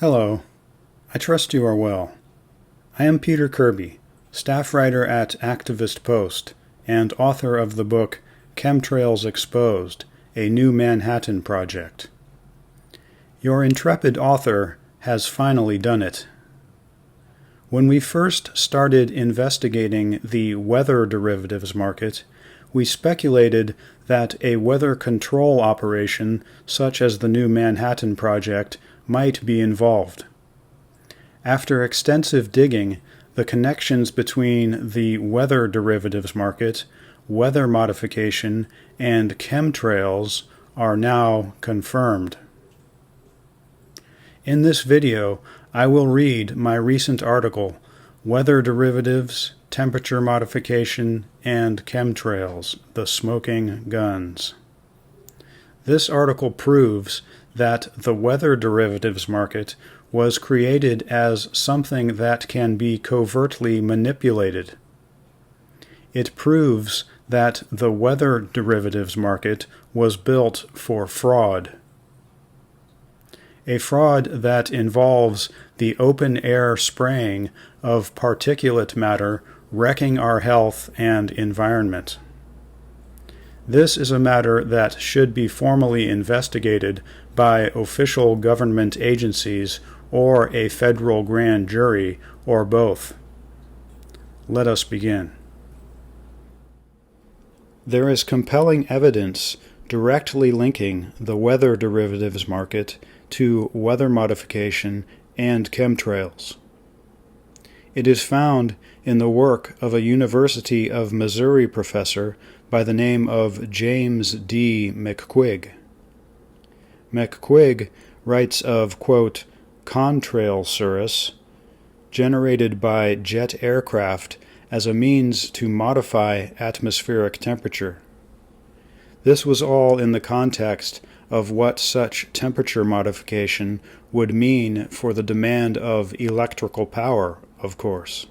Hello, I trust you are well. I am Peter Kirby, staff writer at Activist Post and author of the book Chemtrails Exposed, a New Manhattan Project. Your intrepid author has finally done it. When we first started investigating the weather derivatives market, we speculated that a weather control operation such as the New Manhattan Project might be involved. After extensive digging, the connections between the weather derivatives market, weather modification, and chemtrails are now confirmed. In this video, I will read my recent article, Weather Derivatives, Temperature Modification, and Chemtrails, the Smoking Guns. This article proves that the weather derivatives market was created as something that can be covertly manipulated. It proves that the weather derivatives market was built for fraud. A fraud that involves the open-air spraying of particulate matter wrecking our health and environment. This is a matter that should be formally investigated by official government agencies or a federal grand jury, or both. Let us begin. There is compelling evidence directly linking the weather derivatives market to weather modification and chemtrails. It is found in the work of a University of Missouri professor by the name of James D. McQuigg. McQuigg writes of, quote, contrail cirrus, generated by jet aircraft as a means to modify atmospheric temperature. This was all in the context of what such temperature modification would mean for the demand of electrical power, of course.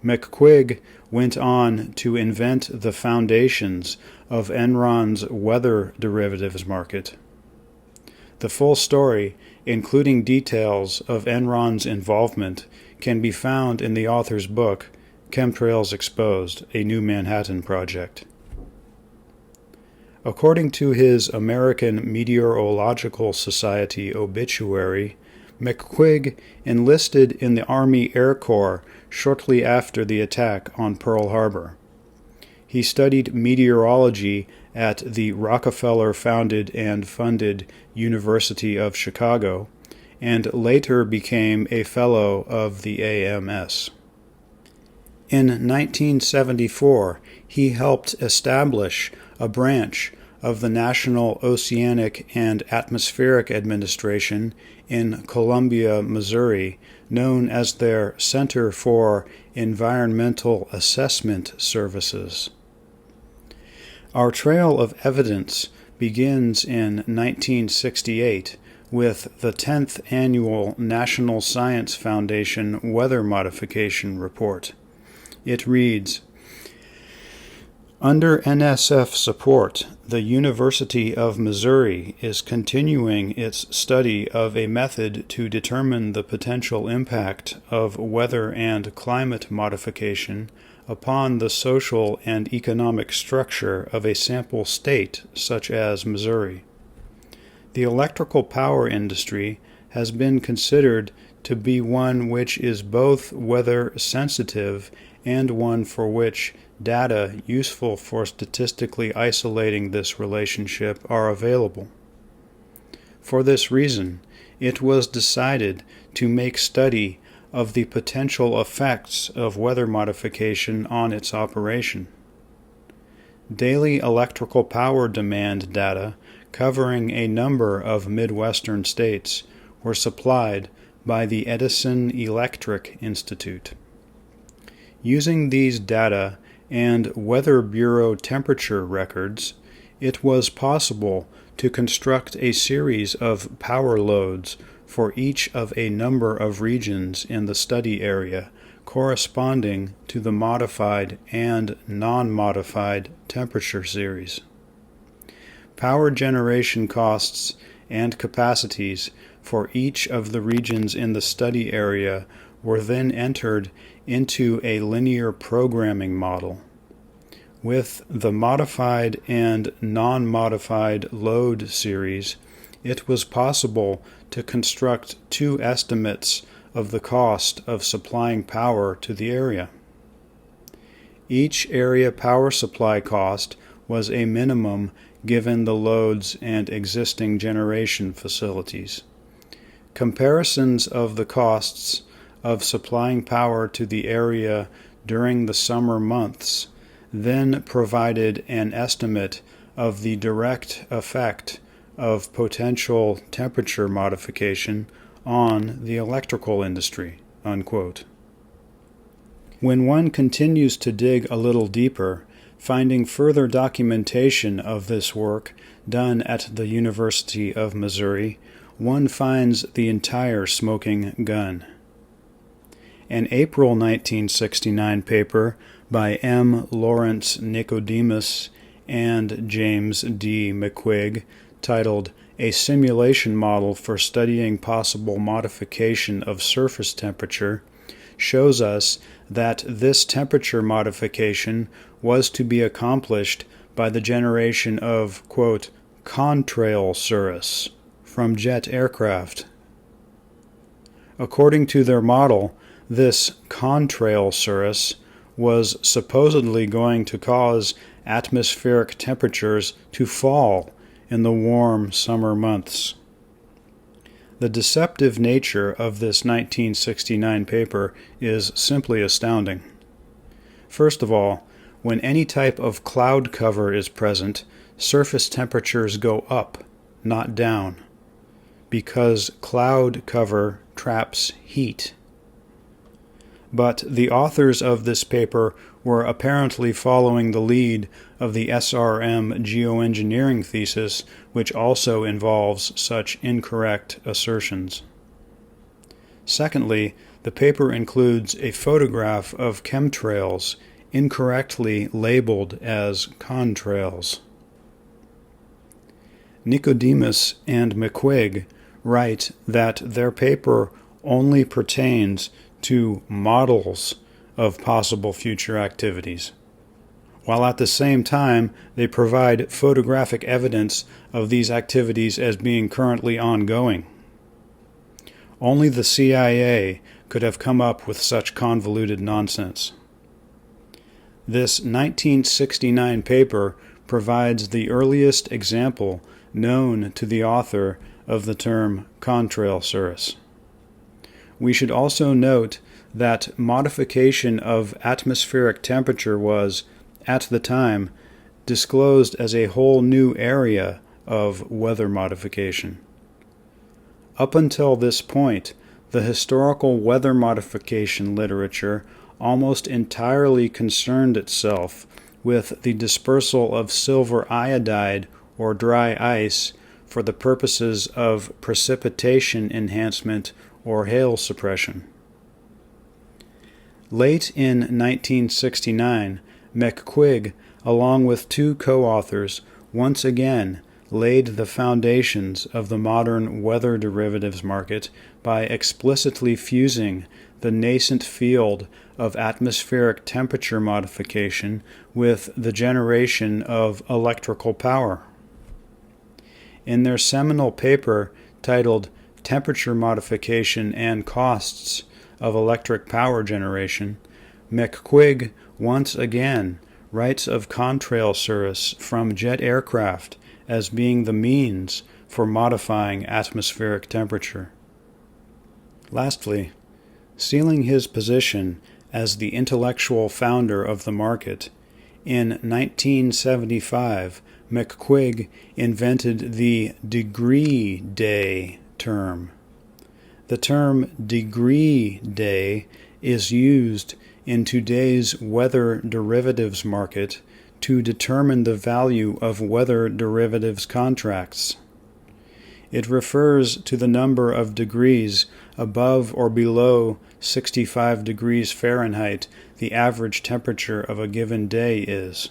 McQuigg went on to invent the foundations of Enron's weather derivatives market. The full story, including details of Enron's involvement, can be found in the author's book, Chemtrails Exposed, a New Manhattan Project. According to his American Meteorological Society obituary, McQuigg enlisted in the Army Air Corps shortly after the attack on Pearl Harbor. He studied meteorology at the Rockefeller-founded and funded University of Chicago, and later became a Fellow of the AMS. In 1974, he helped establish a branch of the National Oceanic and Atmospheric Administration in Columbia, Missouri, known as their Center for Environmental Assessment Services. Our trail of evidence begins in 1968 with the 10th Annual National Science Foundation Weather Modification Report. It reads, under NSF support, the University of Missouri is continuing its study of a method to determine the potential impact of weather and climate modification upon the social and economic structure of a sample state such as Missouri. The electrical power industry has been considered to be one which is both weather sensitive and one for which data useful for statistically isolating this relationship are available. For this reason, it was decided to make study of the potential effects of weather modification on its operation. Daily electrical power demand data covering a number of Midwestern states were supplied by the Edison Electric Institute. Using these data and Weather Bureau temperature records, it was possible to construct a series of power loads for each of a number of regions in the study area corresponding to the modified and non-modified temperature series. Power generation costs and capacities for each of the regions in the study area were then entered into a linear programming model. With the modified and non-modified load series, it was possible to construct two estimates of the cost of supplying power to the area. Each area power supply cost was a minimum given the loads and existing generation facilities. Comparisons of the costs of supplying power to the area during the summer months then provided an estimate of the direct effect of potential temperature modification on the electrical industry." Unquote. When one continues to dig a little deeper, finding further documentation of this work done at the University of Missouri, one finds the entire smoking gun. An April 1969 paper by M. Lawrence Nicodemus and James D. McQuigg, titled "A Simulation Model for Studying Possible Modification of Surface Temperature," shows us that this temperature modification was to be accomplished by the generation of, quote, "contrail cirrus" from jet aircraft. According to their model, this contrail cirrus was supposedly going to cause atmospheric temperatures to fall in the warm summer months. The deceptive nature of this 1969 paper is simply astounding. First of all, when any type of cloud cover is present, surface temperatures go up, not down, because cloud cover traps heat. But the authors of this paper were apparently following the lead of the SRM geoengineering thesis, which also involves such incorrect assertions. Secondly, the paper includes a photograph of chemtrails incorrectly labeled as contrails. Nicodemus and McQuigg write that their paper only pertains to models of possible future activities, while at the same time they provide photographic evidence of these activities as being currently ongoing. Only the CIA could have come up with such convoluted nonsense. This 1969 paper provides the earliest example known to the author of the term contrail cirrus. We should also note that modification of atmospheric temperature was, at the time, disclosed as a whole new area of weather modification. Up until this point, the historical weather modification literature almost entirely concerned itself with the dispersal of silver iodide or dry ice for the purposes of precipitation enhancement or hail suppression. Late in 1969, McQuigg, along with two co-authors, once again laid the foundations of the modern weather derivatives market by explicitly fusing the nascent field of atmospheric temperature modification with the generation of electrical power. In their seminal paper titled "Temperature Modification and Costs of Electric Power Generation," McQuigg once again writes of contrail cirrus from jet aircraft as being the means for modifying atmospheric temperature. Lastly, sealing his position as the intellectual founder of the market, in 1975, McQuigg invented the degree day term. The term degree day is used in today's weather derivatives market to determine the value of weather derivatives contracts. It refers to the number of degrees above or below 65 degrees Fahrenheit the average temperature of a given day is.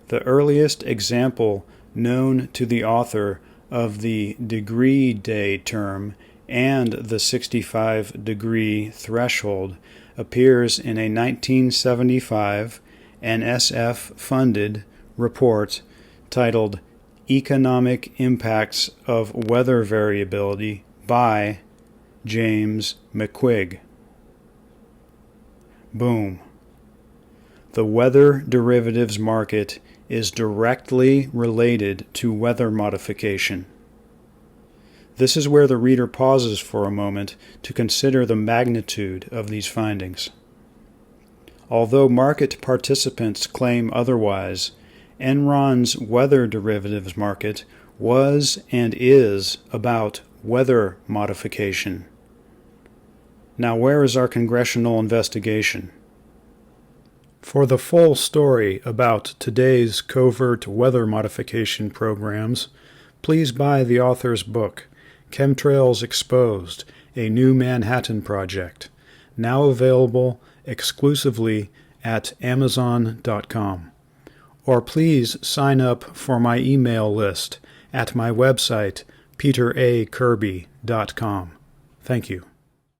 The earliest example known to the author of the degree day term and the 65-degree threshold appears in a 1975 NSF-funded report titled Economic Impacts of Weather Variability by James McQuigg. Boom. The weather derivatives market is directly related to weather modification. This is where the reader pauses for a moment to consider the magnitude of these findings. Although market participants claim otherwise, Enron's weather derivatives market was and is about weather modification. Now, where is our congressional investigation? For the full story about today's covert weather modification programs, please buy the author's book, Chemtrails Exposed, a New Manhattan Project, now available exclusively at Amazon.com. Or please sign up for my email list at my website, peterakirby.com. Thank you.